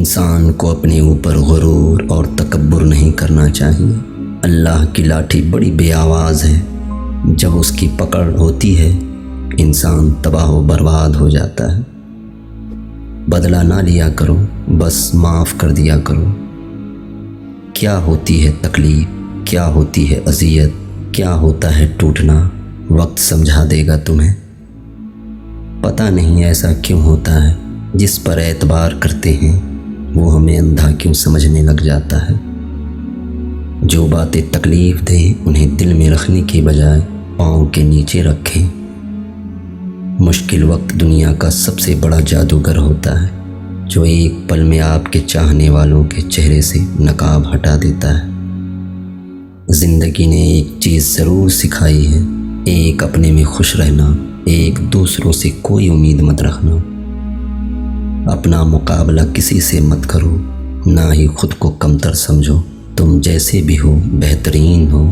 इंसान को अपने ऊपर गुरूर और तकब्बुर नहीं करना चाहिए। अल्लाह की लाठी बड़ी बेआवाज़ है, जब उसकी पकड़ होती है इंसान तबाह व बर्बाद हो जाता है। बदला ना लिया करो, बस माफ़ कर दिया करो। क्या होती है तकलीफ़, क्या होती है अज़ियत, क्या होता है टूटना, वक्त समझा देगा तुम्हें। पता नहीं ऐसा क्यों होता है, जिस पर एतबार करते हैं वो हमें अंधा क्यों समझने लग जाता है। जो बातें तकलीफ़ दें उन्हें दिल में रखने की बजाय पाँव के नीचे रखें। मुश्किल वक्त दुनिया का सबसे बड़ा जादूगर होता है, जो एक पल में आपके चाहने वालों के चेहरे से नकाब हटा देता है। ज़िंदगी ने एक चीज़ ज़रूर सिखाई है, एक अपने में खुश रहना, एक दूसरों से कोई उम्मीद मत रखना। अपना मुकाबला किसी से मत करो, ना ही खुद को कमतर समझो। तुम जैसे भी हो बेहतरीन हो।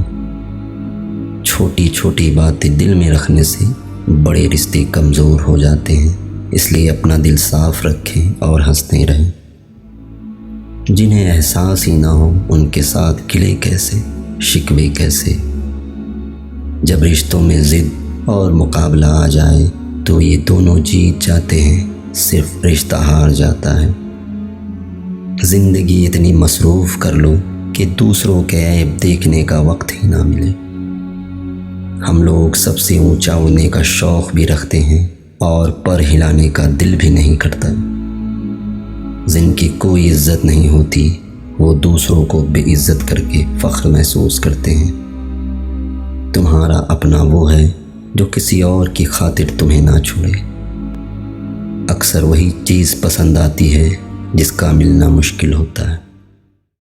छोटी छोटी बातें दिल में रखने से बड़े रिश्ते कमज़ोर हो जाते हैं, इसलिए अपना दिल साफ रखें और हंसते रहें। जिन्हें एहसास ही ना हो उनके साथ गिले कैसे, शिकवे कैसे। जब रिश्तों में ज़िद और मुकाबला आ जाए तो ये दोनों जीत जाते हैं, सिर्फ रिश्ता हार जाता है। ज़िंदगी इतनी मसरूफ़ कर लो कि दूसरों के ऐब देखने का वक्त ही ना मिले। हम लोग सबसे ऊंचा उड़ने का शौक़ भी रखते हैं और पर हिलाने का दिल भी नहीं करता। जिनकी कोई इज्जत नहीं होती वो दूसरों को बेइज्जत करके फ़ख्र महसूस करते हैं। तुम्हारा अपना वो है जो किसी और की खातिर तुम्हें ना छोड़े। अक्सर वही चीज़ पसंद आती है जिसका मिलना मुश्किल होता है।